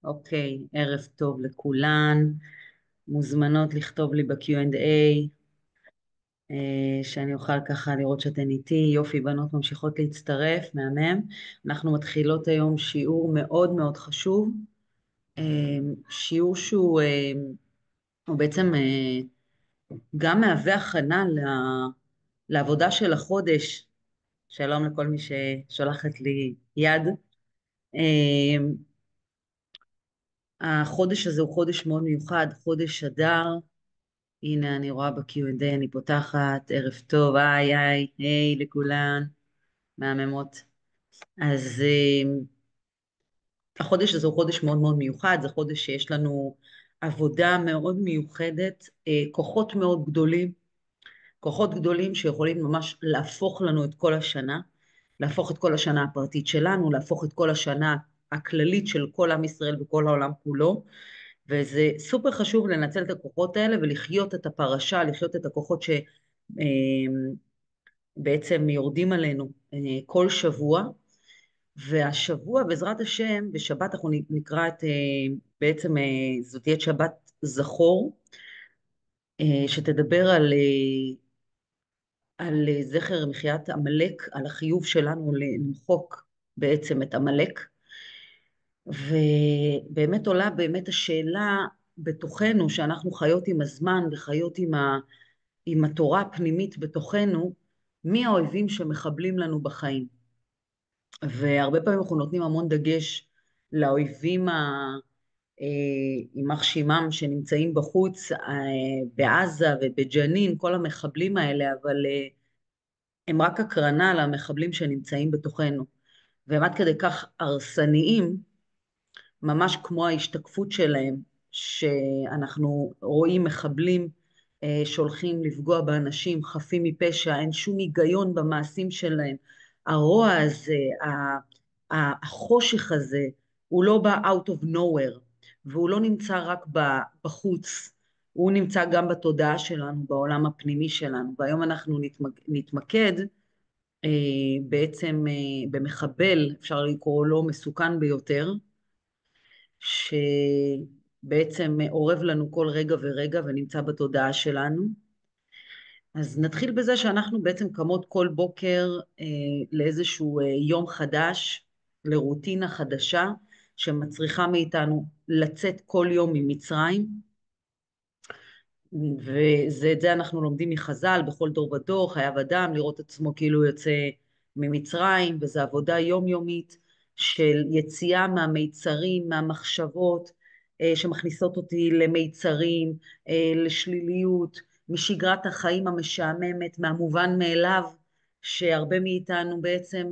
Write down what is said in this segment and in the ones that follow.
אוקיי, ערב טוב לכולן. מוזמנות לכתוב לי ב-Q&A, שאני אוכל ככה לראות שאתן איתי. יופי, בנות ממשיכות להצטרף, מהמם. אנחנו מתחילות היום שיעור מאוד מאוד חשוב, אה, שיעור הוא בעצם גם מהווה הכנה לעבודה של החודש. שלום לכל מי ששולחת לי יד. אה, החודש הזה הוא חודש מאוד מיוחד, חודש אדר. הנה אני רואה ב-Q&A, אני פותחת, ערב טוב, היי היי, היי לכולן, מהממות. אז החודש הזה הוא חודש מאוד מאוד מיוחד, זה חודש שיש לנו עבודה מאוד מיוחדת, כוחות מאוד גדולים, כוחות גדולים שיכולים ממש להפוך לנו את כל השנה, להפוך את כל השנה הפרטית שלנו, להפוך את כל השנה הכללית של כל עם ישראל וכל העולם כולו, וזה סופר חשוב לנצל את הכוחות האלה ולחיות את הפרשה, לחיות את הכוחות שבעצם יורדים עלינו כל שבוע. והשבוע בעזרת השם בשבת אנחנו נקרא את בעצם זאת תהיה שבת זכור, שתדבר על זכר מחיית עמלק, על החיוב שלנו למחוק בעצם את עמלק. ובאמת עולה באמת השאלה בתוכנו, שאנחנו חיות עם הזמן וחיות עם התורה הפנימית בתוכנו, מי האויבים שמחבלים לנו בחיים. והרבה פעמים אנחנו נותנים המון דגש לאויבים אה, יימח שמם שנמצאים בחוץ, בעזה ובג'נין, כל המחבלים האלה, אבל הם רק הקרנה למחבלים שנמצאים בתוכנו, והם עד כדי כך הרסניים, ממש כמו ההשתקפות שלהם, שאנחנו רואים מחבלים שהולכים לפגוע באנשים חפים מפשע, אין שום היגיון במעשים שלהם. הרוע הזה, החושך הזה, הוא לא בא out of nowhere, והוא לא נמצא רק בחוץ, הוא נמצא גם בתודעה שלנו, בעולם הפנימי שלנו. והיום אנחנו נתמקד אה, בעצם במחבל, אפשר לקרוא לו מסוכן ביותר, שבעצם אורב לנו כל רגע ורגע ונמצא בתודעה שלנו. אז נתחיל בזה שאנחנו בעצם קמות כל בוקר לאיזשהו יום חדש, לרוטינה חדשה, שמצריכה מאיתנו לצאת כל יום ממצרים, ואת זה אנחנו לומדים מחז"ל, בכל דור ודור חייב אדם לראות עצמו כאילו הוא יוצא ממצרים, וזו עבודה יומיומית של יציאה מהמיצרים, מהמחשבות שמכניסות אותי למיצרים, לשליליות, משגרת החיים המשעממת, מהמובן מאליו, שהרבה מאיתנו בעצם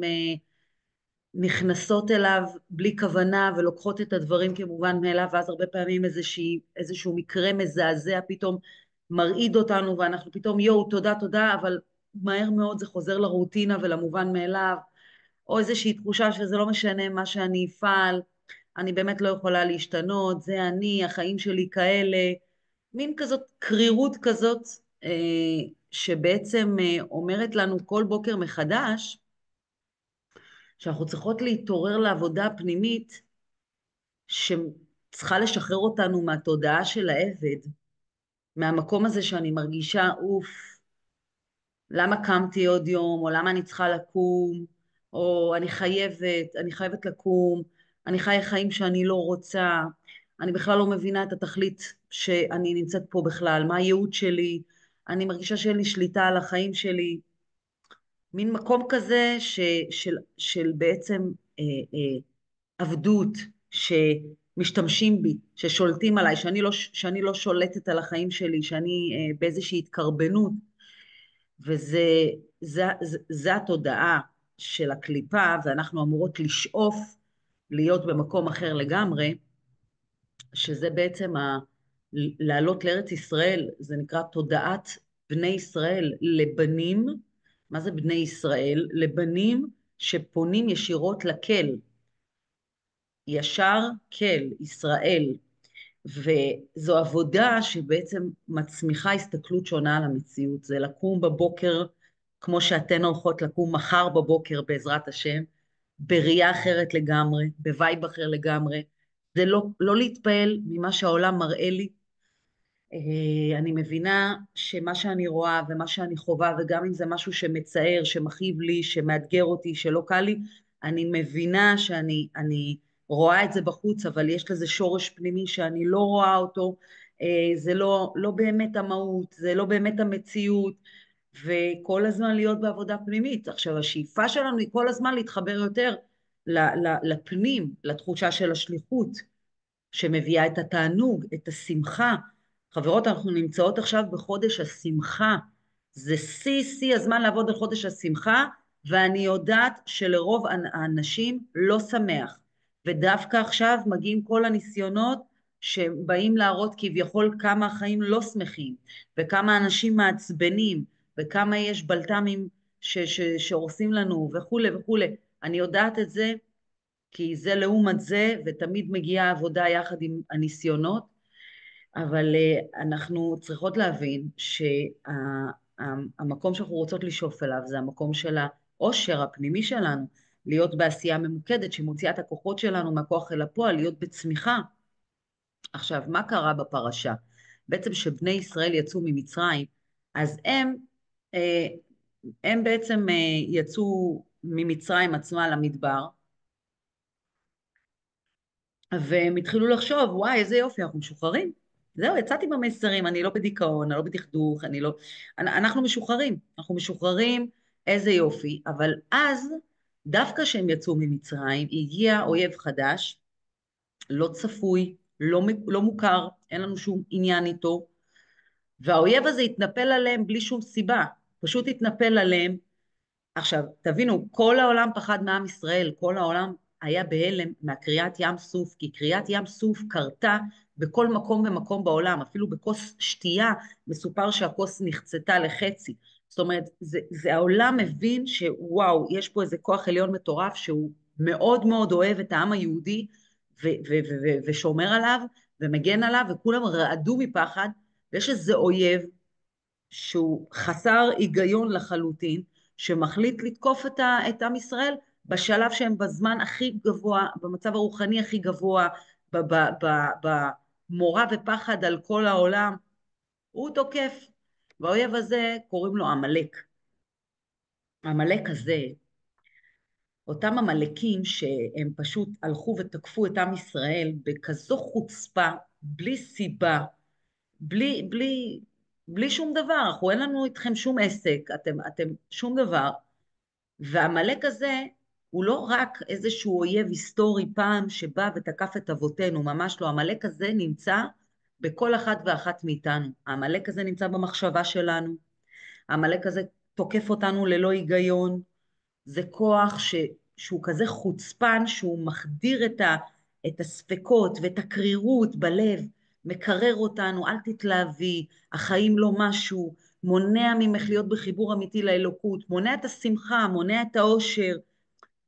נכנסות אליו בלי כוונה ולוקחות את הדברים כמובן מאליו, ואז הרבה פעמים איזשהו מקרה מזעזע פתאום מרעיד אותנו, ואנחנו פתאום יואו תודה תודה, אבל מהר מאוד זה חוזר לרוטינה ולמובן מאליו, או איזושהי תחושה שזה לא משנה מה שאני אפעל, אני באמת לא יכולה להשתנות, זה אני, החיים שלי כאלה, מין כזאת קרירות כזאת, שבעצם אומרת לנו כל בוקר מחדש, שאנחנו צריכות להתעורר לעבודה הפנימית שצריכה לשחרר אותנו מהתודעה של העבד, מהמקום הזה שאני מרגישה אוף, למה קמתי עוד יום, או למה אני צריכה לקום, או אני חייבת לקום, אני חיה חיים שאני לא רוצה, אני בכלל לא מבינה את התכלית שאני נמצאת פה בכלל, מה הייעוד שלי, אני מרגישה שאין לי שליטה על החיים שלי, מין מקום כזה של בעצם אה, אה, עבדות, שמשתמשים בי, ששולטים עליי, שאני לא שולטת על החיים שלי, שאני באיזושהי התקרבנות, וזה זה התודעה של הקליפה, ואנחנו אמורות לשאוף להיות במקום אחר לגמרי, שזה בעצם לעלות לארץ ישראל, זה נקרא תודעת בני ישראל לבנים. מה זה בני ישראל? לבנים שפונים ישירות לקל, ישר כל, ישראל, וזו עבודה שבעצם מצמיחה הסתכלות שונה על המציאות, זה לקום בבוקר, כמו שאתן הולכות לקום מחר בבוקר בעזרת השם, בראייה אחרת לגמרי, בווייב אחר לגמרי, זה לא להתפעל ממה שהעולם מראה לי. אני מבינה שמה שאני רואה ומה שאני חווה, וגם אם זה משהו שמצער, שמכאיב לי, שמאתגר אותי, שלא קל לי, אני מבינה שאני רואה את זה בחוץ, אבל יש לזה שורש פנימי שאני לא רואה אותו. זה לא באמת המהות, זה לא באמת המציאות, וכל הזמן להיות בעבודה פנימית. עכשיו, השאיפה שלנו היא כל הזמן להתחבר יותר לפנים, לתחושה של השליחות. שמביאה את התענוג, את השמחה. חברות, אנחנו נמצאות עכשיו בחודש השמחה. זה שיא הזמן לעבוד על חודש השמחה, ואני יודעת שלרוב האנשים לא שמח. ודווקא עכשיו מגיעים כל הניסיונות שבאים להראות כביכול כמה החיים לא שמחים, וכמה אנשים מעצבנים, וכמה יש בלת"מים שהורסים לנו, וכולי וכולי. אני יודעת את זה, כי זה לעומת זה, ותמיד מגיעה העבודה יחד עם הניסיונות, אבל אנחנו צריכות להבין שהמקום שאנחנו רוצות לשאוף אליו זה המקום של העושר הפנימי שלנו, להיות בעשייה ממוקדת שמוציאה את הכוחות שלנו מהכוח אל הפועל, להיות בצמיחה. עכשיו, מה קרה בפרשה? בעצם שבני ישראל יצאו ממצרים, אז אה, הם בעצם יצאו ממצרים עצמה למדבר, והם התחילו לחשוב, וואי, איזה יופי, אנחנו משוחררים. זהו, יצאתי במסרים, אני לא בדיכאון, אני לא בדכדוך, אני לא... אנחנו משוחררים, אנחנו משוחררים, איזה יופי. אבל אז, דווקא כשהם יצאו ממצרים, הגיע אויב חדש, לא צפוי, לא מוכר, אין לנו שום עניין איתו, והאויב הזה התנפל עליהם בלי שום סיבה, פשוט התנפל עליהם. עכשיו, תבינו, כל העולם פחד מעם ישראל, כל העולם היה בהלם מהקריאת ים סוף, כי קריאת ים סוף קרתה בכל מקום ומקום בעולם, אפילו בכוס שתייה מסופר שהכוס נחצתה לחצי. זאת אומרת, זה העולם מבין שוואו, יש פה איזה כוח עליון מטורף שהוא מאוד מאוד אוהב את העם היהודי ושומר עליו ומגן עליו, וכולם רעדו מפחד, ויש איזה אויב שהוא חסר היגיון לחלוטין, שמחליט לתקוף את עם ישראל בשלב שהם בזמן הכי גבוה, במצב הרוחני הכי גבוה, במורא ופחד על כל העולם, הוא תוקף. והאויב הזה קוראים לו עמלק. העמלק הזה, אותם עמלקים שהם פשוט הלכו ותקפו את עם ישראל בכזו חוצפה, בלי סיבה, בלי שום דבר, אנחנו אין לנו איתכם שום עסק, אתם שום דבר, והעמלק הזה הוא לא רק איזשהו אויב היסטורי פעם שבא ותקף את אבותינו, ממש לא, העמלק הזה נמצא בכל אחת ואחת מאיתנו, העמלק הזה נמצא במחשבה שלנו, העמלק הזה תוקף אותנו ללא היגיון, זה כוח שהוא כזה חוצפן, שהוא מחדיר את הספקות ואת הקרירות בלב, מקרר אותנו, אל תתלהבי, החיים לא משהו, מונע ממך להיות בחיבור אמיתי לאלוקות, מונע את השמחה, מונע את האושר,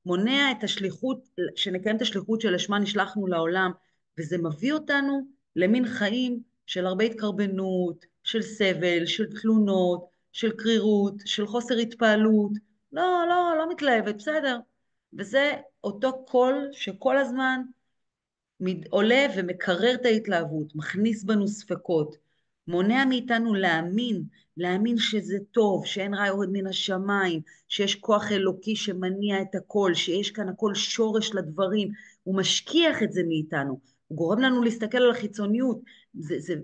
מונע את השליחות, שנקיים את השליחות שלשמה נשלחנו לעולם, וזה מביא אותנו למין חיים של הרבה התקרבנות, של סבל, של תלונות, של קרירות, של חוסר התפעלות. לא מתלהבת, בסדר. וזה אותו קול שכל הזמן עולה ומקרר את ההתלהבות, מכניס בנו ספקות, מונע מאיתנו להאמין שזה טוב, שאין רע יורד מן השמיים, שיש כוח אלוקי שמניע את הכל, שיש כאן הכל שורש לדברים, הוא משכיח את זה מאיתנו, הוא גורם לנו להסתכל על החיצוניות, זה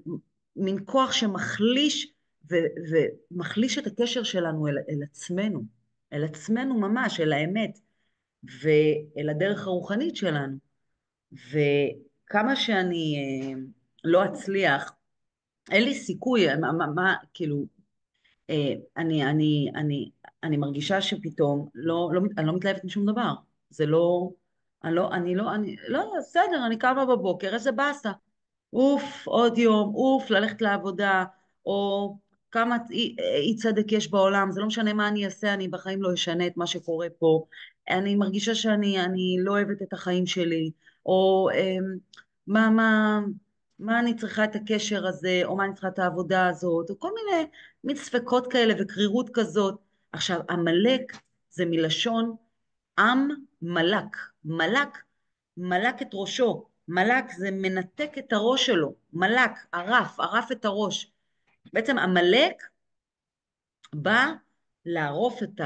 מין כוח שמחליש ומחליש את הקשר שלנו אל עצמנו, אל עצמנו ממש, אל האמת, ואל הדרך הרוחנית שלנו. וכמה שאני לא אצליח, אין לי סיכוי, כאילו, אני מרגישה שפתאום אני לא מתלהבת משום דבר. זה לא, לא, בסדר, אני קמה בבוקר, איזה באסה. אוף, עוד יום, אוף, ללכת לעבודה, או כמה אי צדק יש בעולם, זה לא משנה מה אני אעשה, אני בחיים לא אשנה את מה שקורה פה, אני מרגישה שאני לא אוהבת את החיים שלי, או מה, מה, מה אני צריכה את הקשר הזה, או מה אני צריכה את העבודה הזאת, או כל מיני מין ספקות כאלה וקרירות כזאת. עכשיו, עמלק זה מלשון עם מלק, מלק את ראשו, מלאק זה מנתק את הראש שלו, מלאק, ערף את הראש. בעצם המלאק בא לערוף את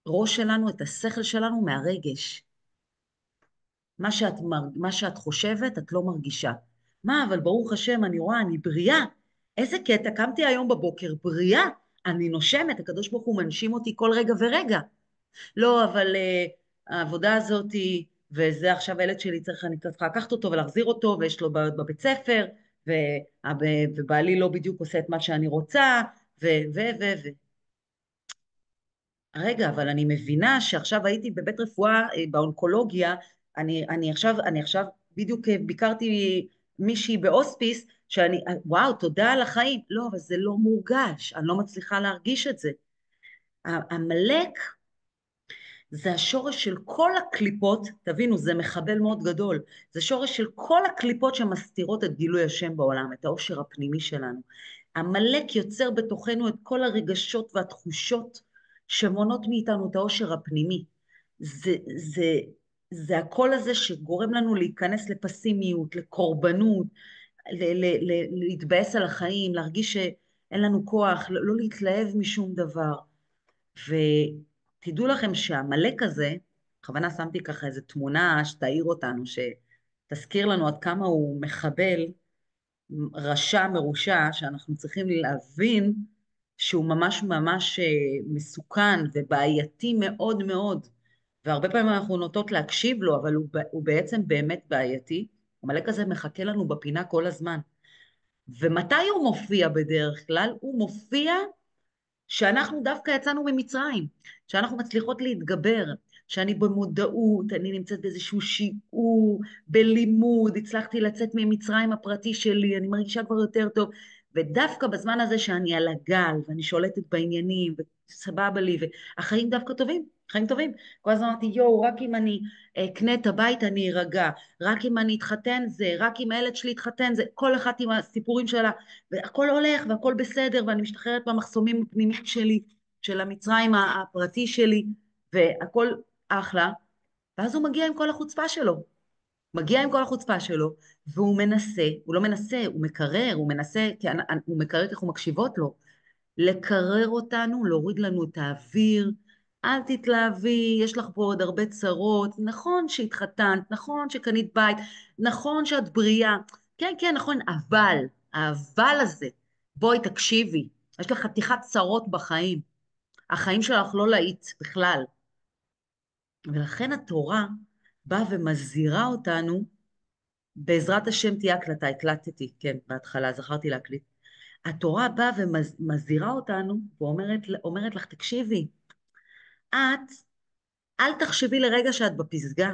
הראש שלנו, את השכל שלנו מהרגש. מה שאת חושבת, את לא מרגישה. מה, אבל ברוך השם, אני רואה, אני בריאה. איזה קטע, קמתי היום בבוקר, בריאה. אני נושמת, הקדוש ברוך הוא מנשים אותי כל רגע ורגע. לא, אבל העבודה הזאת, וזה עכשיו הילד שלי, אני צריכה לקחת אותו ולהחזיר אותו, ויש לו בבית ספר, ובעלי לא בדיוק עושה את מה שאני רוצה, ו. רגע, אבל אני מבינה שעכשיו הייתי בבית רפואה, באונקולוגיה, אני עכשיו בדיוק ביקרתי מישהי בהוספיס, וואו, תודה על החיים. לא, אבל זה לא מורגש, אני לא מצליחה להרגיש את זה. עמלק זה השורש של כל הקליפות, תבינו, זה מחבל מאוד גדול, זה שורש של כל הקליפות שמסתירות את גילוי השם בעולם, את העושר הפנימי שלנו. עמלק יוצר בתוכנו את כל הרגשות והתחושות שמונות מאיתנו את העושר הפנימי. זה, זה הקול הזה שגורם לנו להיכנס לפסימיות, לקורבנות, להתבאס על החיים, להרגיש שאין לנו כוח, לא להתלהב משום דבר. ותדעו לכם שהעמלק הזה, בכוונה שמתי ככה איזו תמונה שתאיר אותנו, שתזכיר לנו עד כמה הוא מחבל, רשע מרושע, שאנחנו צריכים להבין שהוא ממש ממש מסוכן ובעייתי מאוד מאוד, והרבה פעמים אנחנו נוטות להקשיב לו, אבל הוא בעצם באמת בעייתי. העמלק הזה מחכה לנו בפינה כל הזמן. ומתי הוא מופיע בדרך כלל? הוא מופיע שאנחנו דווקא יצאנו ממצרים, שאנחנו מצליחות להתגבר, שאני במודעות, אני נמצאת באיזשהו שיעור, בלימוד, הצלחתי לצאת ממצרים הפרטי שלי, אני מרגישה כבר יותר טוב, ודווקא בזמן הזה שאני על הגל, ואני שולטת בעניינים, וסבבה לי, והחיים דווקא טובים, חיים טובים. כל הזמן אמרתי, יואו, רק אם אני אקנה את הבית אני ארגע, רק אם אני אתחתן זה, רק אם הילד שלי יתחתן זה, כל אחת עם הסיפורים שלה, והכל הולך והכל בסדר, ואני משתחררת במחסומים הפנימיים שלי, של המצרים הפרטי שלי, והכל אחלה. ואז הוא מגיע עם כל החוצפה שלו, מגיע עם כל החוצפה שלו, והוא מנסה, הוא לא מנסה, הוא מקרר, הוא מנסה, הוא מקרר כי אנחנו מקשיבות לו, לקרר אותנו, להוריד לנו את האוויר, אל תתלהבי, יש לך פה עוד הרבה צרות, נכון שהתחתנת, נכון שקנית בית, נכון שאת בריאה, כן, כן, נכון, אבל, האבל הזה, בואי תקשיבי, יש לך חתיכת צרות בחיים, החיים שלך לא להיט בכלל, ולכן התורה באה ומזהירה אותנו, בעזרת השם תהיה הקלטה, הקלטתי, כן, בהתחלה, זכרתי להקליט, התורה באה ומזהירה אותנו, ואומרת לך, תקשיבי, את, אל תחשבי לרגע שאת בפסגה.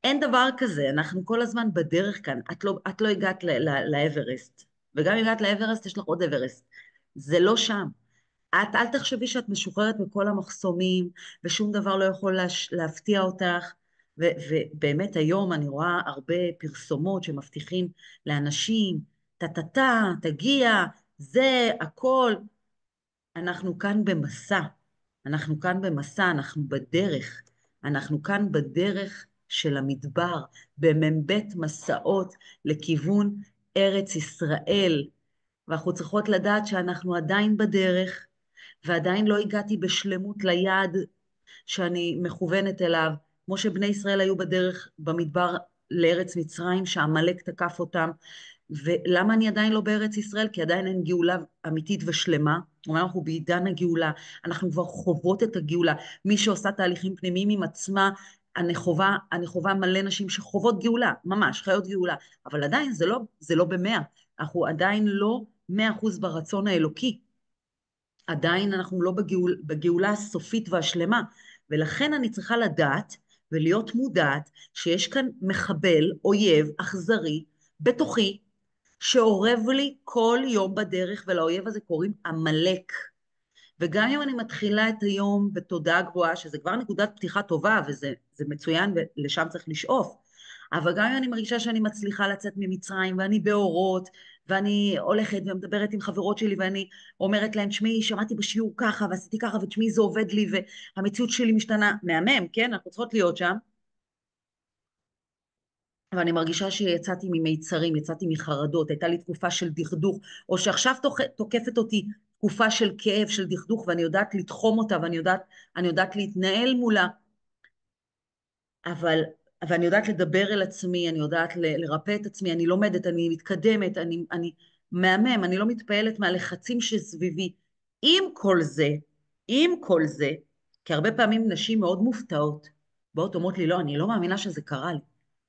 אין דבר כזה, אנחנו כל הזמן בדרך כאן. את לא הגעת לאברסט, וגם אם הגעת לאברסט, יש לך עוד אברסט. זה לא שם. אל תחשבי שאת משוחררת מכל המחסומים, ושום דבר לא יכול להפתיע אותך. ובאמת היום אני רואה הרבה פרסומות שמבטיחים לאנשים, טה-טה-טה, תגיע, זה, הכל. אנחנו כאן במסע, אנחנו כאן במסע, אנחנו בדרך, אנחנו כאן בדרך של המדבר, במ"ב מסעות לכיוון ארץ ישראל, ואנחנו צריכות לדעת שאנחנו עדיין בדרך, ועדיין לא הגעתי בשלמות ליעד שאני מכוונת אליו, כמו שבני ישראל היו בדרך במדבר לארץ מצרים, שעמלק תקף אותם, ולמה אני עדיין לא בארץ ישראל? כי עדיין אין גאולה אמיתית ושלמה. אומנם אנחנו בעידן הגאולה, אנחנו כבר חוות את הגאולה. מי שעושה תהליכים פנימיים עם עצמה, אני חווה מלא נשים שחוות גאולה, ממש, חיות גאולה. אבל עדיין זה לא במאה. אנחנו עדיין לא 100% ברצון האלוקי. עדיין אנחנו לא בגאולה הסופית והשלמה. ולכן אני צריכה לדעת ולהיות מודעת שיש כאן מחבל, אויב, אכזרי, בתוכי, שאורב לי כל יום בדרך, ולאויב הזה קוראים עמלק. וגם אם אני מתחילה את היום בתודעה גבוהה, שזה כבר נקודת פתיחה טובה, וזה מצוין ולשם צריך לשאוף, אבל גם אם אני מרגישה שאני מצליחה לצאת ממצרים, ואני באורות, ואני הולכת ומדברת עם חברות שלי, ואני אומרת להן, שמי, שמעתי בשיעור ככה, ועשיתי ככה, ושמי, זה עובד לי, והמציאות שלי משתנה, מהמם, כן? אנחנו צריכות להיות שם. ואני מרגישה שיצאתי ממיצרים, יצאתי מחרדות, הייתה לי תקופה של דכדוך, או שעכשיו תוקפת אותי תקופה של כאב, של דכדוך, ואני יודעת לתחום אותה, אני יודעת להתנהל מולה, אבל, אבל אני יודעת לדבר אל עצמי, אני יודעת לרפא את עצמי, אני לומדת, אני מתקדמת, אני מהמם, אני לא מתפעלת מהלחצים שסביבי. עם כל זה, כי הרבה פעמים נשים מאוד מופתעות, באות אומרות לי, לא, אני לא מאמינה שזה קרה לי.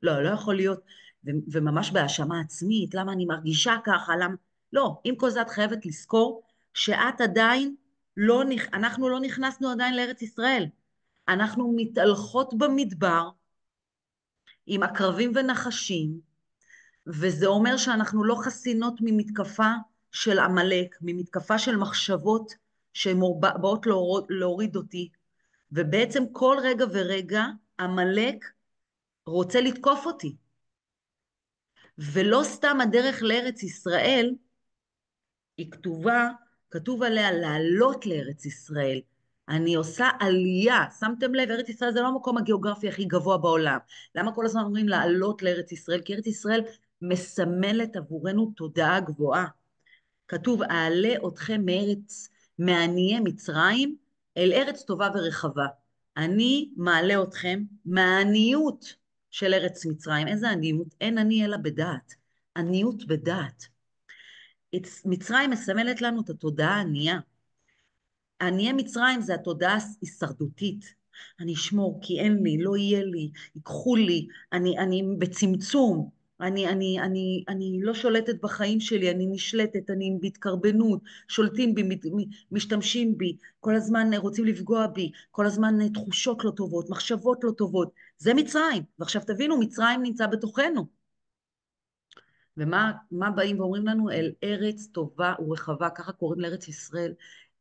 לא, לא יכול להיות. וממש בהאשמה עצמית, למה אני מרגישה ככה, למה... לא, עם כל זה את חייבת לזכור שאת עדיין אנחנו לא נכנסנו עדיין לארץ ישראל. אנחנו מתהלכות במדבר עם עקרבים ונחשים, וזה אומר שאנחנו לא חסינות ממתקפה של עמלק, ממתקפה של מחשבות שבאות להוריד אותי, ובעצם כל רגע ורגע עמלק רוצה לתקוף אותי. ולא סתם הדרך לארץ ישראל היא כתוב עליה לעלות לארץ ישראל. אני עושה עלייה, שמתם לב, ארץ ישראל זה לא המקום הגיאוגרפי הכי גבוה בעולם. למה כל הזמן אומרים לעלות לארץ ישראל? כי ארץ ישראל מסמלת עבורנו תודעה גבוהה. כתוב, אעלה אתכם מעניי מצרים אל ארץ טובה ורחבה. אני מעלה אתכם מהעניות של ארץ מצרים. איזה עניות? אין עני אלא בדעת. עניות בדעת. מצרים מסמלת לנו את התודעה הענייה. עניי מצרים זה התודעה הישרדותית. אני אשמור כי אין לי, לא יהיה לי, ייקחו לי, אני בצמצום, אני לא שולטת בחיים שלי, אני נשלטת, אני בהתקרבנות, שולטים בי, משתמשים בי, כל הזמן רוצים לפגוע בי, כל הזמן תחושות לא טובות, מחשבות לא טובות. זה מצרים. ועכשיו תבינו, מצרים נמצא בתוכנו. ומה באים ואומרים לנו? אל ארץ טובה ורחבה, ככה קוראים לארץ ישראל,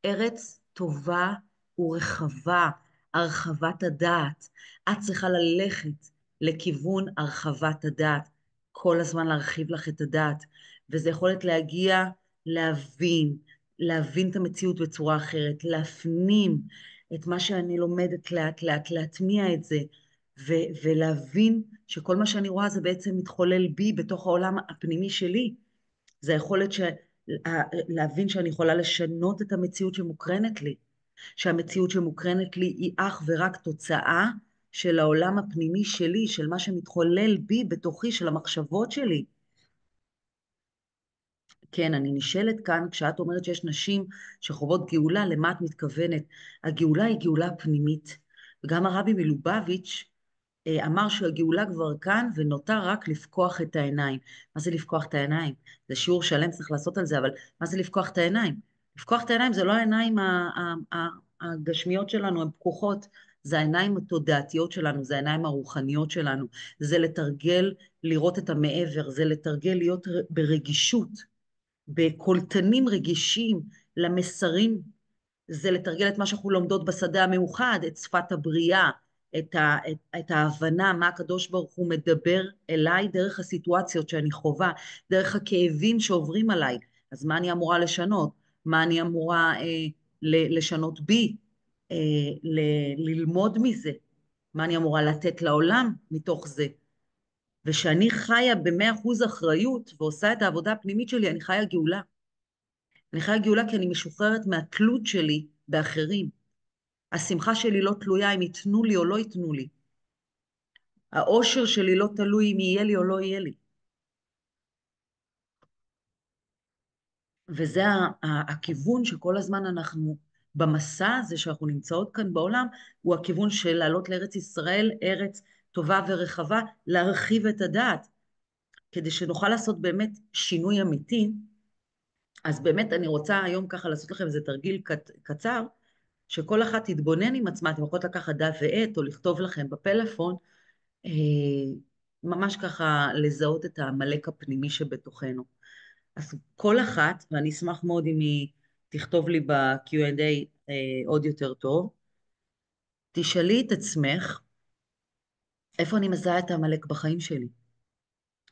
ארץ טובה ורחבה, הרחבת הדעת. את צריכה ללכת לכיוון הרחבת הדעת, כל הזמן להרחיב לך את הדעת, וזה יכולת להגיע להבין את המציאות בצורה אחרת, להפנים את מה שאני לומדת לאט לאט, להטמיע את זה, ולהבין שכל מה שאני רואה זה בעצם מתחולל בי בתוך העולם הפנימי שלי. זה היכולת להבין שאני יכולה לשנות את המציאות שמוקרנת לי, שהמציאות שמוקרנת לי היא אך ורק תוצאה של העולם הפנימי שלי, של מה שמתחולל בי בתוכי, של המחשבות שלי. כן, אני נשאלת כאן, כשאת אומרת שיש נשים שחוות גאולה, למה את מתכוונת? הגאולה היא גאולה פנימית. וגם הרבי מלובביץ' אמר שהגאולה כבר כאן ונותר רק לפקוח את העיניים. מה זה לפקוח את העיניים? זה שיעור שלם צריך לעשות על זה, אבל מה זה לפקוח את העיניים? לפקוח את העיניים זה לא העיניים הגשמיות שלנו, הן פקוחות, זה העיניים התודעתיות שלנו, זה העיניים הרוחניות שלנו, זה לתרגל לראות את המעבר, זה לתרגל להיות ברגישות, בקולטנים רגישים למסרים, זה לתרגל את מה שאנחנו לומדות בשדה המאוחד, את שפת הבריאה, את ההבנה מה הקדוש ברוך הוא מדבר אליי דרך הסיטואציות שאני חווה, דרך הכאבים שעוברים עליי. אז מה אני אמורה לשנות? מה אני אמורה לשנות בי? אה, ללמוד מזה? מה אני אמורה לתת לעולם מתוך זה? ושאני חיה ב100% אחריות ועושה את העבודה הפנימית שלי, אני חיה גאולה. אני חיה גאולה כי אני משוחררת מהתלות שלי באחרים. השמחה שלי לא תלויה אם ייתנו לי או לא ייתנו לי. האושר שלי לא תלוי אם יהיה לי או לא יהיה לי. וזה הכיוון שכל הזמן אנחנו, במסע הזה שאנחנו נמצאות כאן בעולם, הוא הכיוון של לעלות לארץ ישראל, ארץ טובה ורחבה, להרחיב את הדעת, כדי שנוכל לעשות באמת שינוי אמיתי. אז באמת אני רוצה היום ככה לעשות לכם איזה תרגיל קצר, שכל אחת תתבונן עם עצמה, אתם יכולות לקחת דף ועט או לכתוב לכם בפלאפון, אה, ממש ככה לזהות את העמלק הפנימי שבתוכנו. אז כל אחת, ואני אשמח מאוד אם היא תכתוב לי ב-Q&A עוד יותר טוב, תשאלי את עצמך, איפה אני מזהה את העמלק בחיים שלי?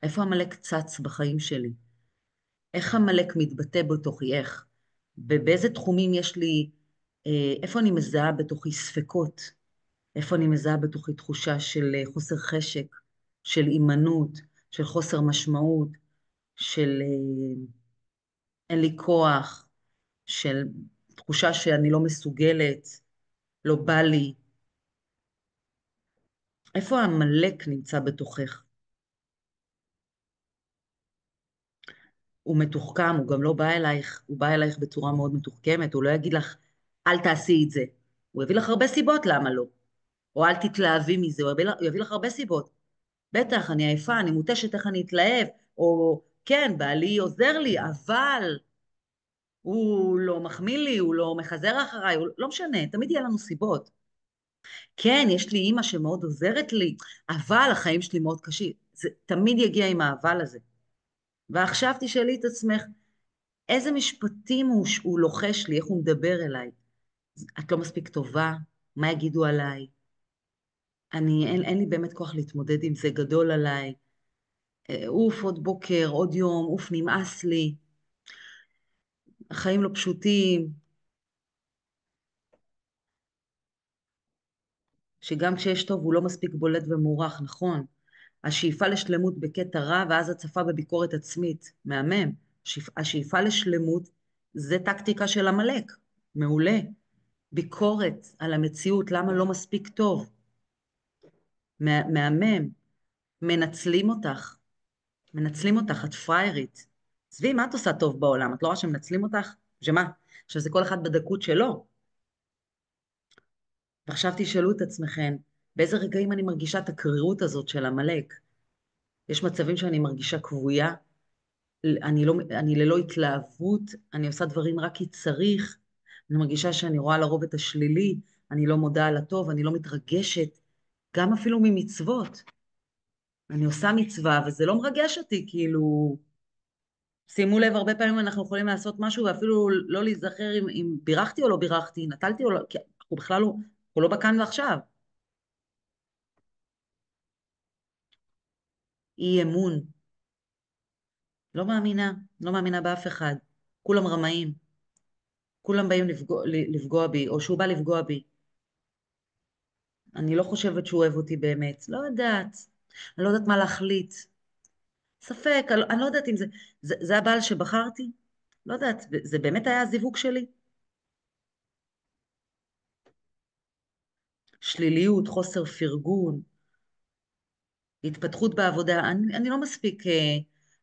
איפה העמלק צץ בחיים שלי? איך העמלק מתבטא בתוכי? איך? ובאיזה תחומים יש לי, איפה אני מזהה בתוכי ספקות? איפה אני מזהה בתוכי תחושה של חוסר חשק? של הימנעות, של חוסר משמעות, של אין לי כוח, של תחושה שאני לא מסוגלת, לא בא לי. איפה העמלק נמצא בתוכך? הוא מתוחכם, הוא גם לא בא אלייך, הוא בא אלייך בצורה מאוד מתוחכמת, הוא לא יגיד לך, אל תעשי את זה. הוא יביא לך הרבה סיבות למה לא. או אל תתלהבי מזה, הוא יביא לך הרבה סיבות. בטח, אני עייפה, אני מותשת, איך אני אתלהב, או כן, בעלי עוזר לי, אבל הוא לא מחמיא לי, הוא לא מחזר אחריי, לא משנה, תמיד יהיה לנו סיבות. כן, יש לי אימא שמאוד עוזרת לי, אבל החיים שלי מאוד קשים. זה תמיד יגיע עם האבל הזה. ועכשיו תשאלי את עצמך, איזה משפטים הוא לוחש לי, איך הוא מדבר אליי. את לא מספיק טובה, מה יגידו עליי? אין לי באמת כוח להתמודד עם זה, גדול עליי. אוף, עוד בוקר, עוד יום, אוף, נמאס לי. החיים לא פשוטים, שגם כשיש טוב הוא לא מספיק בולט ומורח, נכון. השאיפה לשלמות בקטע רע, ואז הצפה בביקורת עצמית. מהמם. השאיפה לשלמות זה טקטיקה של עמלק. מעולה. ביקורת על המציאות, למה לא מספיק טוב. מהמם. מנצלים אותך. מנצלים אותך, את פריירית. עזבי, מה את עושה טוב בעולם? את לא רואה שמנצלים אותך? שמה? עכשיו זה כל אחד בדקות שלו. ועכשיו תשאלו את עצמכם, באיזה רגעים אני מרגישה את הקרירות הזאת של עמלק? יש מצבים שאני מרגישה כבויה, אני ללא התלהבות, אני עושה דברים רק כי צריך, אני מרגישה שאני רואה לרוב את השלילי, אני לא מודה על הטוב, אני לא מתרגשת, גם אפילו ממצוות. אני עושה מצווה וזה לא מרגש אותי, כאילו, שימו לב, הרבה פעמים אנחנו יכולים לעשות משהו ואפילו לא להיזכר אם בירכתי או לא בירכתי, נטלתי או לא, כי אנחנו בכלל לא, אנחנו לא בכאן ועכשיו. אי אמון, לא מאמינה, לא מאמינה באף אחד. כולם רמאים, כולם באים לפגוע בי, או שהוא בא לפגוע בי. אני לא חושבת שהוא אוהב אותי באמת, לא יודעת. אני לא יודעת מה להחליט. ספק, אני לא יודעת אם זה הבעל שבחרתי? לא יודעת, זה באמת היה הזיווג שלי? שליליות, חוסר פרגון, התפתחות בעבודה. אני לא מספיק,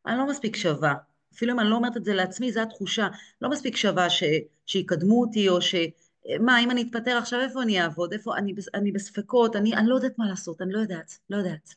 אני לא מספיק שווה. אפילו אם אני לא אומרת את זה לעצמי, זו התחושה. לא מספיק שווה שיקדמו אותי, או מה, אם אני אתפטר עכשיו, איפה אני אעבוד? איפה, אני בספקות, אני לא יודעת מה לעשות, אני לא יודעת, לא יודעת.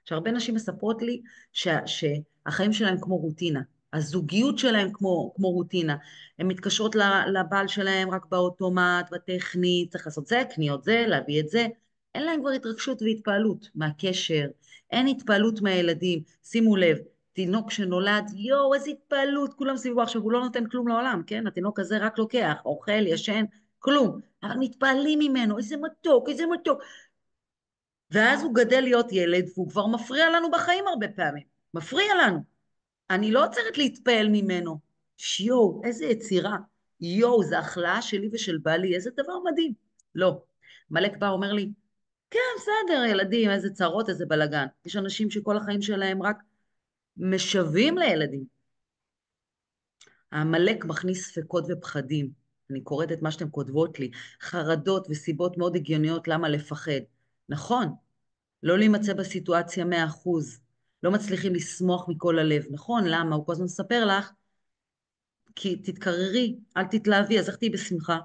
שהרבה נשים מספרות לי שהחיים שלהם כמו רוטינה, הזוגיות שלהם כמו רוטינה. הן מתקשרות לבעל שלהם רק באוטומט, בטכני, צריך לעשות זה, קניות זה, להביא את זה. אין להם כבר התרגשות והתפעלות מהקשר, אין התפעלות מהילדים. שימו לב, תינוק שנולד, יואו, איזה התפעלות, כולם סביבו. עכשיו, הוא לא נותן כלום לעולם, כן? התינוק הזה רק לוקח, אוכל, ישן, כלום. אבל מתפעלים ממנו, איזה מתוק, איזה מתוק. ואז הוא גדל להיות ילד, והוא כבר מפריע לנו בחיים הרבה פעמים. מפריע לנו. אני לא עוצרת להתפעל ממנו. שיו, איזה יצירה. יואו, זה החלאה שלי ושל בעלי, איזה דבר מדהים. לא. מלאק בא אומר לי, כן, בסדר, ילדים, איזה צרות, איזה בלגן. יש אנשים שכל החיים שלהם רק משוועים לילדים. העמלק מכניס ספקות ופחדים. אני קוראת את מה שאתם כותבות לי. חרדות וסיבות מאוד הגיוניות למה לפחד. נכון, לא להימצא בסיטואציה 100%. לא מצליחים לשמוח מכל הלב. נכון, למה? הוא כל הזמן מספר לך, כי תתקררי, אל תתלהבי, אז איך תהיי בשמחה?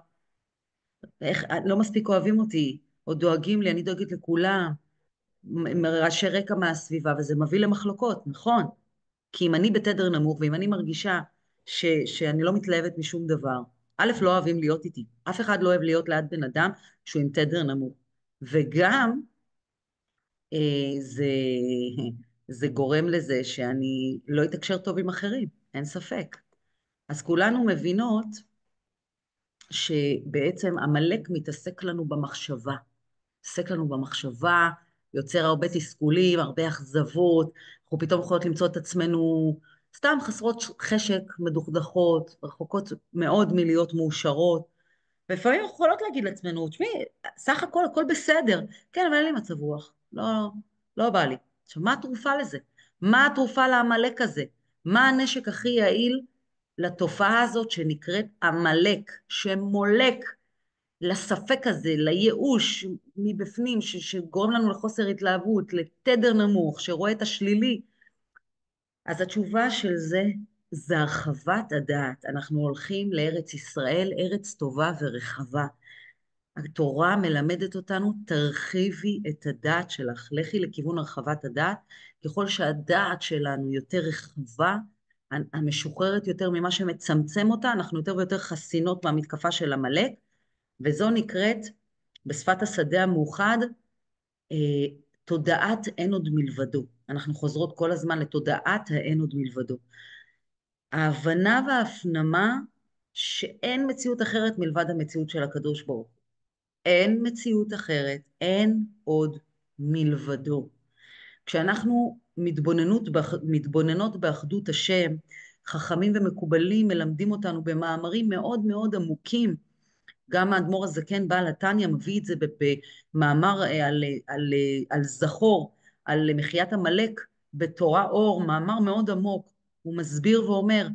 איך, לא מספיק אוהבים אותי, או דואגים לי, אני דואגת לכולם, רעשי רקע מהסביבה, וזה מביא למחלוקות, נכון? כי אם אני בתדר נמוך, ואם אני מרגישה שאני לא מתלהבת משום דבר, א', לא אוהבים להיות איתי. אף אחד לא אוהב להיות ליד בן אדם שהוא עם תדר נמוך. וגם, זה, זה גורם לזה שאני לא אתקשר טוב עם אחרים, אין ספק. אז כולנו מבינות שבעצם עמלק מתעסק לנו במחשבה, מתעסק לנו במחשבה, יוצר הרבה תסכולים, הרבה אכזבות, אנחנו פתאום יכולות למצוא את עצמנו סתם חסרות חשק, מדוכדכות, רחוקות מאוד מלהיות מאושרות, ולפעמים אנחנו יכולות להגיד לעצמנו, תשמעי, סך הכל, הכל בסדר, כן, אבל אין לי מצב רוח, לא, לא בא לי. עכשיו, מה התרופה לזה? מה התרופה לעמלק הזה? מה הנשק הכי יעיל לתופעה הזאת שנקראת עמלק, שמולק לספק הזה, לייאוש מבפנים, שגורם לנו לחוסר התלהבות, לתדר נמוך, שרואה את השלילי? אז התשובה של זה הרחבת הדעת. אנחנו הולכים לארץ ישראל, ארץ טובה ורחבה. התורה מלמדת אותנו, תרחיבי את הדעת שלך, לכי לכיוון הרחבת הדעת, ככל שהדעת שלנו יותר רחבה, המשוחררת יותר ממה שמצמצם אותה, אנחנו יותר ויותר חסינות מהמתקפה של עמלק, וזו נקראת בשפת השדה המאוחד, אה, תודעת אין עוד מלבדו. אנחנו חוזרות כל הזמן לתודעת האין עוד מלבדו. ההבנה וההפנמה שאין מציאות אחרת מלבד המציאות של הקדוש ברוך הוא. אין מציאות אחרת, אין עוד מלבדו. כשאנחנו מתבוננות באחדות השם, חכמים ומקובלים מלמדים אותנו במאמרים מאוד מאוד עמוקים. גם האדמו"ר הזקן בעל התניא מביא את זה במאמר על זכור, על מחיית עמלק בתורה אור, מאמר מאוד עמוק. הוא מסביר ואומר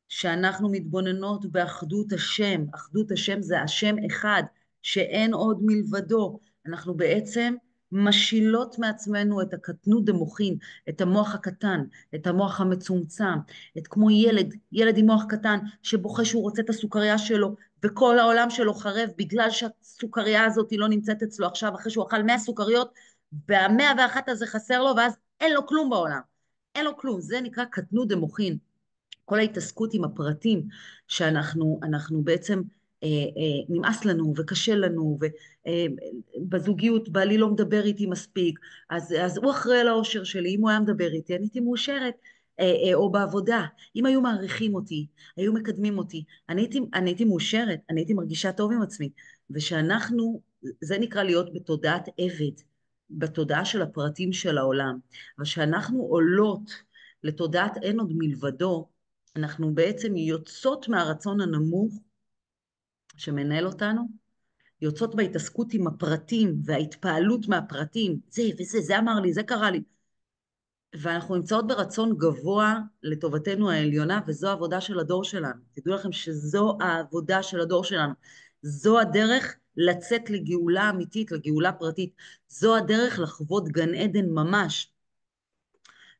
שאנחנו מתבוננות באחדות השם. אחדות השם זה השם אחד, שאין עוד מלבדו. אנחנו בעצם משילות מעצמנו את הקטנות דמוחין, את המוח הקטן, את המוח המצומצם, את כמו ילד עם מוח קטן שבוכה שהוא רוצה את הסוכריה שלו, וכל העולם שלו חרב בגלל שהסוכריה הזאת לא נמצאת אצלו עכשיו, אחרי שהוא אכל 100 סוכריות, והמאה ואחת הזה חסר לו, ואז אין לו כלום בעולם. אין לו כלום, זה נקרא קטנות דמוחין. כל ההתעסקות עם הפרטים שאנחנו בעצם נמאס לנו וקשה לנו, ובזוגיות בעלי לא מדבר איתי מספיק, אז הוא אחראי לאושר שלי. אם הוא היה מדבר איתי אני הייתי מאושרת, או בעבודה, אם היו מעריכים אותי, היו מקדמים אותי, אני הייתי מאושרת, אני הייתי מרגישה טוב עם עצמי. ושאנחנו, זה נקרא להיות בתודעת עבד, בתודעה של הפרטים של העולם. אבל שאנחנו עולות לתודעת אין עוד מלבדו, אנחנו בעצם יוצאות מהרצון הנמוך שמנהל אותנו, יוצאות בהתעסקות עם הפרטים וההתפעלות מהפרטים, זה וזה, זה אמר לי, זה קרה לי, ואנחנו נמצאות ברצון גבוה לטובתנו העליונה, וזו העבודה של הדור שלנו. תדעו לכם שזו העבודה של הדור שלנו. זו הדרך לצאת לגאולה אמיתית, לגאולה פרטית. זו הדרך לחוות גן עדן ממש.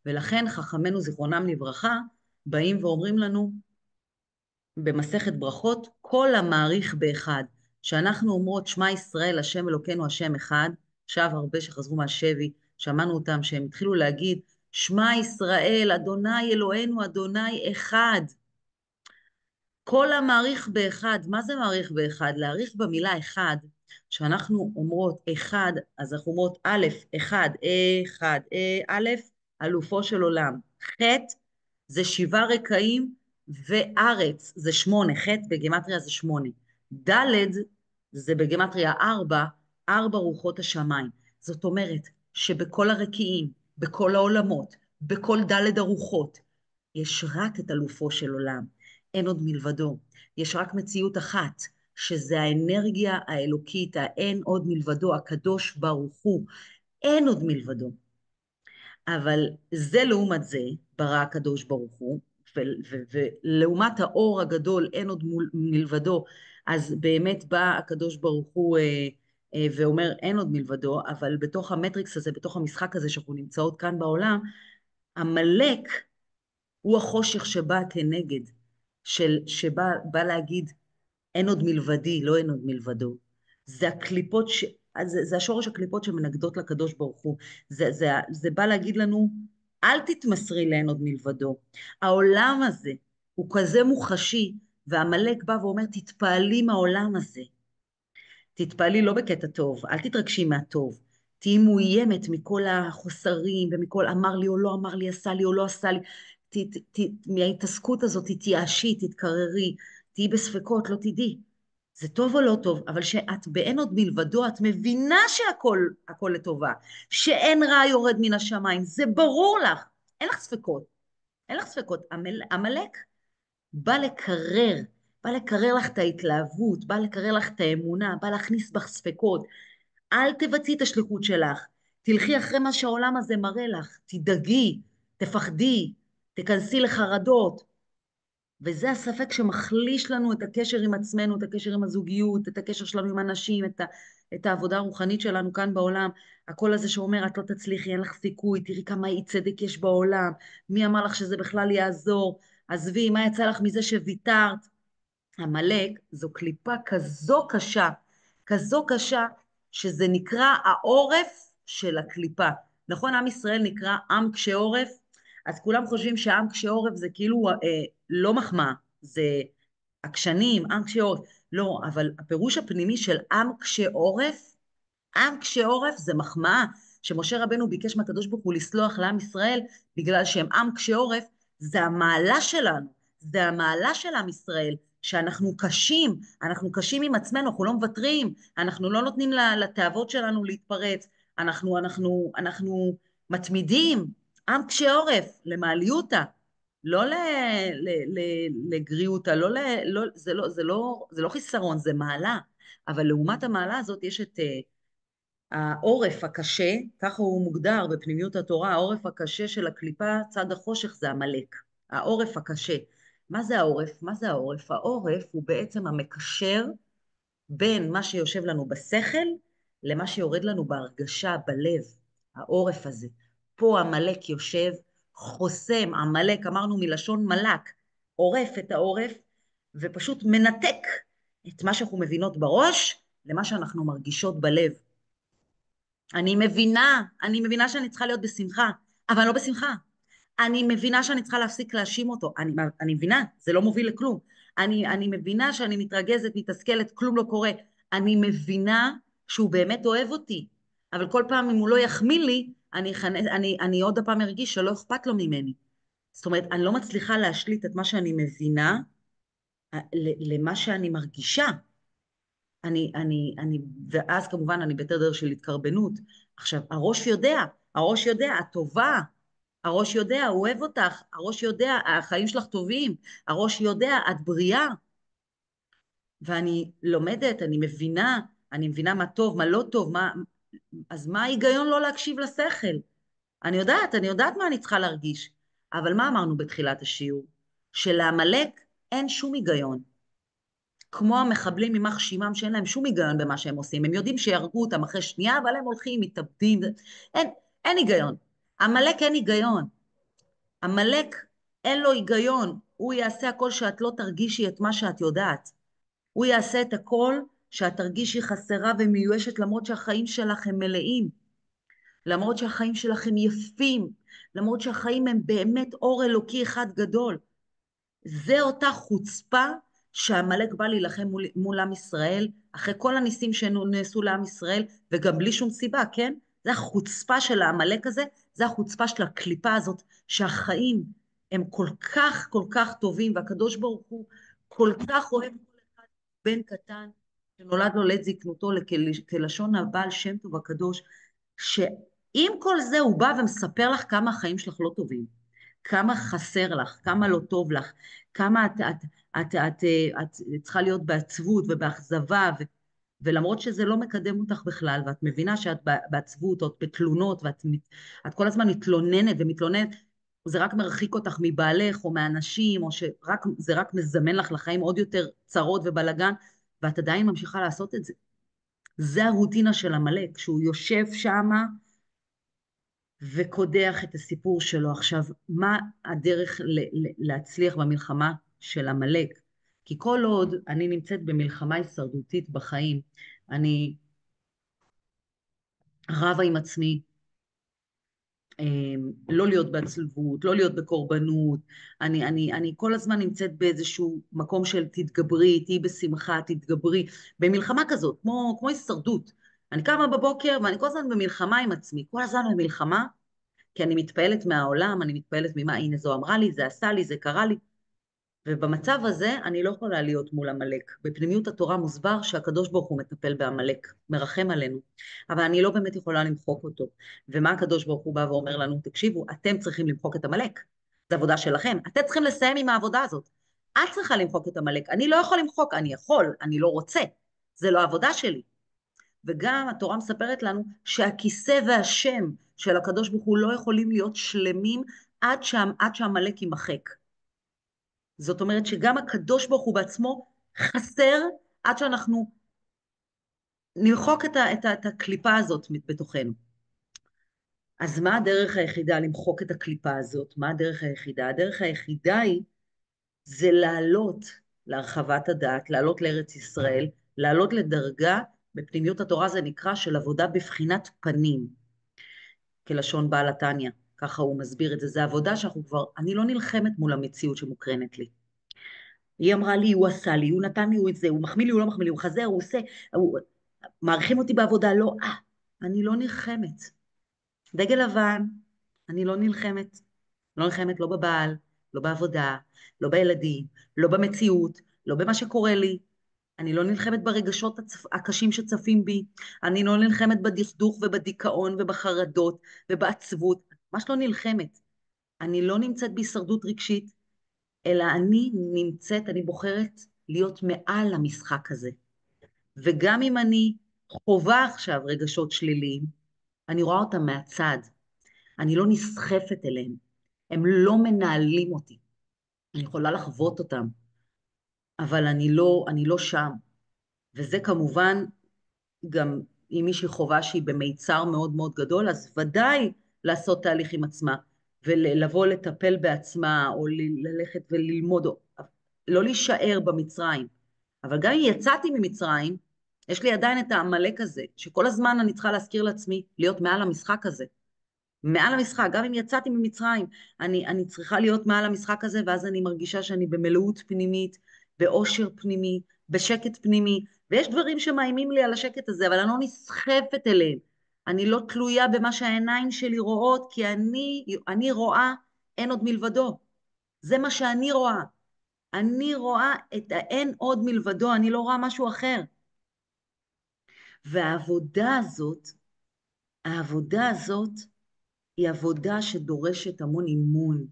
ולכן חכמינו זיכרונם לברכה באים ואומרים לנו במסכת ברכות, כל המעריך באחד. שאנחנו אומרות שמע ישראל השם אלוקינו השם אחד, עכשיו הרבה שחזרו מהשבי, שמענו אותם שהם התחילו להגיד שמע ישראל אדוני אלוהינו אדוני אחד. כל המעריך באחד. מה זה מעריך באחד? להעריך במילה אחד, שאנחנו אומרות אחד, אז אנחנו אומרות א', אחד, אחד, א', אלופו של עולם. ח' זה 7 רקעים, וארץ זה 8, ח' בגימטריה זה 8. ד' זה בגימטריה 4, 4 רוחות השמיים. זאת אומרת שבכל הרקיעים, בכל העולמות, בכל ד' הרוחות, יש רק את אלופו של עולם. אין עוד מלבדו. יש רק מציאות אחת, שזה האנרגיה האלוקית, האין עוד מלבדו, הקדוש ברוך הוא. אין עוד מלבדו. אבל זה לעומת זה, ברא הקדוש ברוך הוא, ולעומת האור הגדול אין עוד מלבדו, אז באמת בא הקדוש ברוך הוא ואומר אין עוד מלבדו, אבל בתוך המטריקס הזה, בתוך המשחק הזה שאנחנו נמצאות כאן בעולם, עמלק הוא החושך שבא כנגד, שבא להגיד אין עוד מלבדי, לא אין עוד מלבדו. זה הקליפות, זה השורש הקליפות שמנגדות לקדוש ברוך הוא. זה בא להגיד לנו, אל תתמסרי לאין עוד מלבדו. העולם הזה הוא כזה מוחשי, והעמלק בא ואומר, תתפעלי מהעולם הזה. תתפעלי לא בקטע טוב, אל תתרגשי מהטוב. תהיי מאוימת מכל החוסרים, ומכל אמר לי או לא אמר לי, עשה לי או לא עשה לי. מההתעסקות הזאת תתייאשי, תתקררי, תהיי בספקות, לא תדעי. זה טוב או לא טוב, אבל שאת באין עוד מלבדו, את מבינה שהכל לטובה, שאין רע יורד מן השמיים, זה ברור לך, אין לך ספקות, אין לך ספקות. עמלק בא לקרר לך את ההתלהבות, בא לקרר לך את האמונה, בא להכניס בך ספקות. אל תבצעי את השליחות שלך, תלכי אחרי מה שהעולם הזה מראה לך, תדאגי, תפחדי, תכנסי לחרדות, וזה הספק שמחליש לנו את הקשר עם עצמנו, את הקשר עם הזוגיות, את הקשר שלנו עם אנשים, את העבודה הרוחנית שלנו כאן בעולם. הקול הזה שאומר, את לא תצליחי, אין לך סיכוי, תראי כמה אי צדק יש בעולם, מי אמר לך שזה בכלל יעזור, עזבי, מה יצא לך מזה שוויתרת? עמלק זו קליפה כזו קשה, שזה נקרא העורף של הקליפה. נכון, עם ישראל נקרא עם קשה עורף, אז כולם חושבים שעם קשה עורף זה כאילו לא מחמאה, זה עקשנים, עם קשה עורף. לא, אבל הפירוש הפנימי של עם קשה עורף, עם קשה עורף זה מחמאה, שמשה רבנו ביקש מהקדוש ברוך הוא לסלוח לעם ישראל, בגלל שהם עם קשה עורף, זה המעלה שלנו, זה המעלה של עם ישראל, שאנחנו קשים, אנחנו קשים עם עצמנו, אנחנו לא מוותרים, אנחנו לא נותנים לתאוות שלנו להתפרץ, אנחנו מתמידים, עם קשה עורף, למעליותה, לא לגריותה, זה לא חיסרון, זה מעלה, אבל לעומת המעלה הזאת יש את העורף הקשה, ככה הוא מוגדר בפנימיות התורה, העורף הקשה של הקליפה, צד החושך זה עמלק. העורף הקשה. מה זה העורף? מה זה העורף? העורף הוא בעצם המקשר בין מה שיושב לנו בשכל למה שיורד לנו בהרגשה, בלב, העורף הזה. פה עמלק יושב, חוסם, עמלק, אמרנו מלשון מלק, עורף את העורף, ופשוט מנתק את מה שאנחנו מבינות בראש למה שאנחנו מרגישות בלב. אני מבינה שאני צריכה להיות בשמחה, אבל אני לא בשמחה. אני מבינה שאני צריכה להפסיק להאשים אותו. אני מבינה, זה לא מוביל לכלום. אני מבינה שאני מתרגזת, מתסכלת, כלום לא קורה. אני מבינה שהוא באמת אוהב אותי, אבל כל פעם אם הוא לא יחמיא לי, אני עוד הפעם ארגיש שלא אכפת לו ממני. זאת אומרת, אני לא מצליחה להשליט את מה שאני מבינה למה שאני מרגישה. ואז כמובן אני בתדר של התקרבנות. עכשיו, הראש יודע, את טובה, הראש יודע, הוא אוהב אותך, הראש יודע, החיים שלך טובים, הראש יודע, את בריאה. ואני לומדת, אני מבינה מה טוב, מה לא טוב, אז מה ההיגיון לא להקשיב לשכל? אני יודעת מה אני צריכה להרגיש. אבל מה אמרנו בתחילת השיעור? שלעמלק אין שום היגיון. כמו המחבלים ממח שימם שאין להם שום היגיון במה שהם עושים. הם יודעים שיהרגו אותם אחרי שנייה, אבל הם הולכים, מתאבדים. אין היגיון. עמלק אין היגיון. עמלק אין לו היגיון. הוא יעשה הכל שאת לא תרגישי את מה שאת יודעת. הוא יעשה את הכל שאת תרגישי חסרה ומיואשת, למרות שהחיים שלך הם מלאים. למרות שהחיים שלך הם יפים. למרות שהחיים הם באמת אור אלוקי אחד גדול. זה אותה חוצפה שהמלאק בא להילחם מול עם ישראל, אחרי כל הניסים שנעשו לעם ישראל, וגם בלי שום סיבה, כן? זה החוצפה של המלאק הזה, זה החוצפה של הקליפה הזאת, שהחיים הם כל כך כל כך טובים, והקדוש ברוך הוא כל כך אוהב כל אחד, בן קטן, שנולד לו לעת זקנותו, כלשון הבעל שם טוב הקדוש, שעם כל זה הוא בא ומספר לך כמה החיים שלך לא טובים. כמה חסר לך, כמה לא טוב לך, כמה את צריכה להיות בעצבות ובאכזבה, ולמרות שזה לא מקדם אותך בכלל, ואת מבינה שאת בעצבות, או את בתלונות, את כל הזמן מתלוננת ומתלוננת, זה רק מרחיק אותך מבעלך או מאנשים, או שזה רק מזמן לך לחיים עוד יותר צרות ובלגן, ואת עדיין ממשיכה לעשות את זה. זה הרוטינה של עמלק, שהוא יושב שמה, וקודח את הסיפור שלו. עכשיו, מה הדרך להצליח במלחמה של עמלק? כי כל עוד אני נמצאת במלחמה הישרדותית בחיים, אני רבה עם עצמי, לא להיות בעצבות, לא להיות בקורבנות, אני כל הזמן נמצאת באיזשהו מקום של תתגברי, תהי בשמחה, תתגברי, במלחמה כזאת, כמו הישרדות. אני קמה בבוקר ואני כל הזמן במלחמה עם עצמי, כל הזמן במלחמה, כי אני מתפעלת מהעולם, אני מתפעלת ממה, הנה זו אמרה לי, זה עשה לי, זה קרה לי, ובמצב הזה אני לא יכולה להיות מול עמלק. בפנימיות התורה מוסבר שהקדוש ברוך הוא מטפל בעמלק, מרחם עלינו, אבל אני לא באמת יכולה למחוק אותו. ומה הקדוש ברוך הוא בא ואומר לנו? תקשיבו, אתם צריכים למחוק את עמלק, זו עבודה שלכם, אתם צריכים לסיים עם העבודה הזאת. את צריכה למחוק את עמלק, אני לא יכול למחוק, אני יכול, אני לא רוצה, זה לא העבודה שלי. וגם התורה מספרת לנו שהכיסא והשם של הקדוש ברוך הוא לא יכולים להיות שלמים עד שהעמלק יימחק. זאת אומרת שגם הקדוש ברוך הוא בעצמו חסר עד שאנחנו נמחוק את הקליפה הזאת בתוכנו. אז מה הדרך היחידה למחוק את הקליפה הזאת? מה הדרך היחידה? הדרך היחידה היא זה לעלות להרחבת הדעת, לעלות לארץ ישראל, לעלות לדרגה, בפנימיות התורה זה נקרא של עבודה בבחינת פנים, כלשון בעל התניא, ככה הוא מסביר את זה, זה עבודה שאנחנו כבר, אני לא נלחמת מול המציאות שמוקרנת לי. היא אמרה לי, הוא עשה לי, הוא נתן לי את זה, הוא מחמיא לי, הוא לא מחמיא לי, הוא חזר, הוא עושה, הוא... מעריכים אותי בעבודה, לא, אני לא נלחמת. דגל לבן, אני לא נלחמת. לא נלחמת לא בבעל, לא בעבודה, לא בילדים, לא במציאות, לא במה שקורה לי. אני לא נלחמת ברגשות הקשים שצפים בי. אני לא נלחמת בדכדוך ובדיכאון ובחרדות ובעצבות. ממש לא נלחמת. אני לא נמצאת בהישרדות רגשית, אלא אני נמצאת, אני בוחרת להיות מעל המשחק הזה. וגם אם אני חווה עכשיו רגשות שליליים, אני רואה אותם מהצד. אני לא נסחפת אליהם. הם לא מנהלים אותי. אני יכולה לחוות אותם, אבל אני לא שם. וזה כמובן גם אם מישהי חובה שהיא במיצר מאוד מאוד גדול, אז ודאי לעשות תהליך עם עצמה, ולבוא לטפל בעצמה, או ללכת וללמוד, או לא להישאר במצרים. אבל גם אם יצאתי ממצרים, יש לי עדיין את העמלק הזה, שכל הזמן אני צריכה להזכיר לעצמי להיות מעל המשחק הזה. מעל המשחק, גם אם יצאתי ממצרים, אני צריכה להיות מעל המשחק הזה, ואז אני מרגישה שאני במלאות פנימית, באושר פנימי, בשקט פנימי, ויש דברים שמאיימים לי על השקט הזה, אבל אני לא נסחפת אליהם. אני לא תלויה במה שהעיניים שלי רואות, כי אני רואה, אין עוד מלבדו. זה מה שאני רואה. אני רואה את האין עוד מלבדו, אני לא רואה משהו אחר. העבודה הזאת היא עבודה שדורשת המון אימון.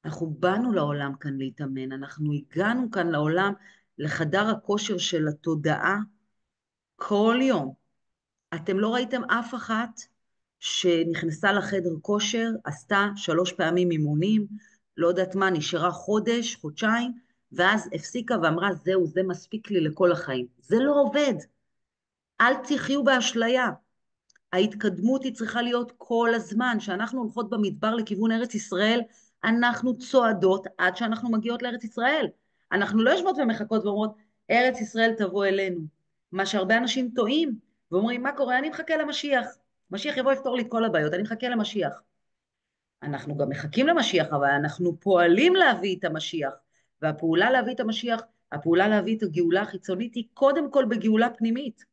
אנחנו באנו לעולם כאן להתאמן, אנחנו הגענו כאן לעולם, לחדר הכושר של התודעה, כל יום. אתם לא ראיתם אף אחת שנכנסה לחדר כושר, עשתה 3 פעמים אימונים, לא יודעת מה, נשארה חודש, חודשיים, ואז הפסיקה ואמרה, זהו, זה מספיק לי לכל החיים. זה לא עובד. אל תחיו באשליה. ההתקדמות היא צריכה להיות כל הזמן. כשאנחנו הולכות במדבר לכיוון ארץ ישראל, אנחנו צועדות עד שאנחנו מגיעות לארץ ישראל. אנחנו לא יושבות ומחכות ואומרות, ארץ ישראל תבוא אלינו. מה שהרבה אנשים טועים, ואומרים, מה קורה? אני מחכה למשיח. משיח יבוא לפתור לי את כל הבעיות, אני מחכה למשיח. אנחנו גם מחכים למשיח, אבל אנחנו פועלים להביא את המשיח. והפעולה להביא את המשיח, הפעולה להביא את הגאולה החיצונית, היא קודם כל בגאולה פנימית.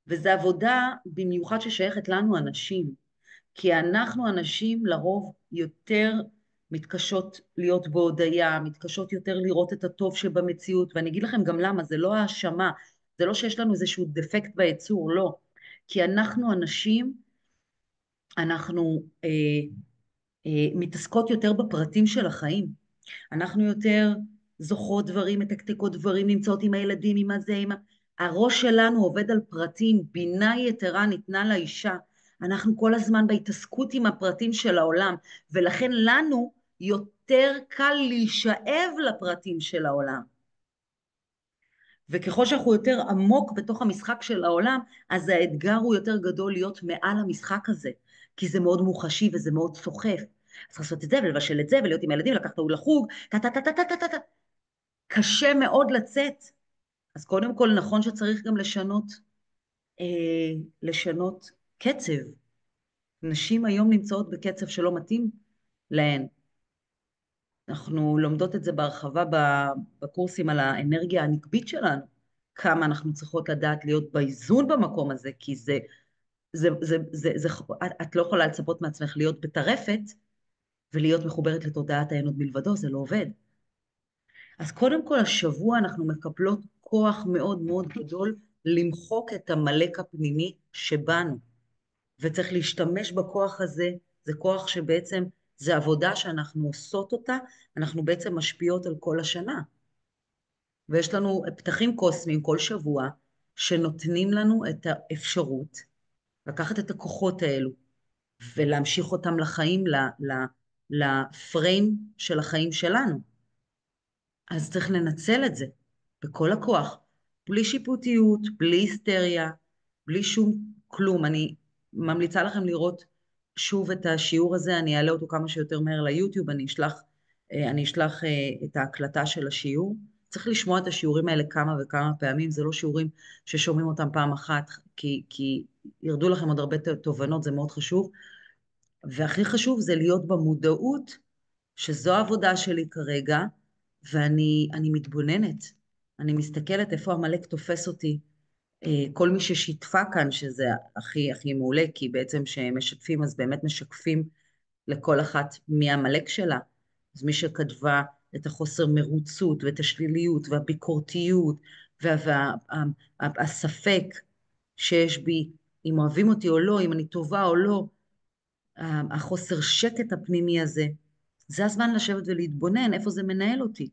וזו עבודה במיוחד ששייכת לנו אנשים, כי אנחנו אנשים לרוב יותר מתקשות להיות בהודיה, מתקשות יותר לראות את הטוב שבמציאות, ואני אגיד לכם גם למה, זה לא האשמה, זה לא שיש לנו איזשהו דפקט ביצור, לא. כי אנחנו אנשים, אנחנו מתעסקות יותר בפרטים של החיים. אנחנו יותר זוכרות דברים, מתקתקות דברים, נמצאות עם הילדים, עם הזה, הראש שלנו עובד על פרטים, בינה יתרה ניתנה לאישה. אנחנו כל הזמן בהתעסקות עם הפרטים של העולם, ולכן לנו יותר קל להישאב לפרטים של העולם. וככל שאנחנו יותר עמוק בתוך המשחק של העולם, אז האתגר הוא יותר גדול להיות מעל המשחק הזה, כי זה מאוד מוחשי וזה מאוד סוחף. אז לעשות את זה ולבשל את זה ולהיות עם הילדים, לקחת אותו לחוג, טה-טה-טה-טה-טה-טה. קשה מאוד לצאת. אז קודם כל נכון שצריך גם לשנות קצב. נשים היום נמצאות בקצב שלא מתאים להן. אנחנו לומדות את זה בהרחבה בקורסים על האנרגיה הנקבית שלנו, כמה אנחנו צריכות לדעת להיות באיזון במקום הזה, כי את לא יכולה לצפות מעצמך להיות בטרפת, ולהיות מחוברת לתודעת העין עוד מלבדו, זה לא עובד. אז קודם כל השבוע אנחנו מקבלות כוח מאוד מאוד גדול למחוק את המלאק הפנימי שבנו, וצריך להשתמש בכוח הזה, זה כוח שבעצם, זה עבודה שאנחנו עושות אותה, אנחנו בעצם משפיעות על כל השנה. ויש לנו פתחים קוסמיים כל שבוע, שנותנים לנו את האפשרות לקחת את הכוחות האלו ולהמשיך אותם לחיים, לפריים של החיים שלנו. אז צריך לנצל את זה בכל הכוח, בלי שיפוטיות, בלי היסטריה, בלי שום כלום. אני ממליצה לכם לראות שוב את השיעור הזה, אני אעלה אותו כמה שיותר מהר ליוטיוב, אני אשלח את ההקלטה של השיעור. צריך לשמוע את השיעורים האלה כמה וכמה פעמים, זה לא שיעורים ששומעים אותם פעם אחת, כי ירדו לכם עוד הרבה תובנות, זה מאוד חשוב. והכי חשוב זה להיות במודעות שזו העבודה שלי כרגע, ואני מתבוננת, אני מסתכלת איפה עמלק תופס אותי. כל מי ששיתפה כאן, שזה הכי הכי מעולה, כי בעצם שהם משתפים אז באמת משקפים לכל אחת מי עמלק שלה. אז מי שכתבה את החוסר מרוצות ואת השליליות והביקורתיות והספק שיש בי, אם אוהבים אותי או לא, אם אני טובה או לא, החוסר שקט הפנימי הזה, זה הזמן לשבת ולהתבונן איפה זה מנהל אותי.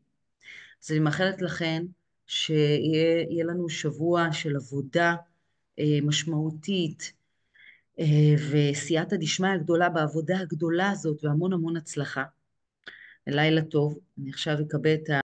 אז אני מאחלת לכן שיהיה לנו שבוע של עבודה משמעותית, וסייעתא דשמיא הגדולה בעבודה הגדולה הזאת, והמון המון הצלחה. לילה טוב, אני עכשיו אקבל את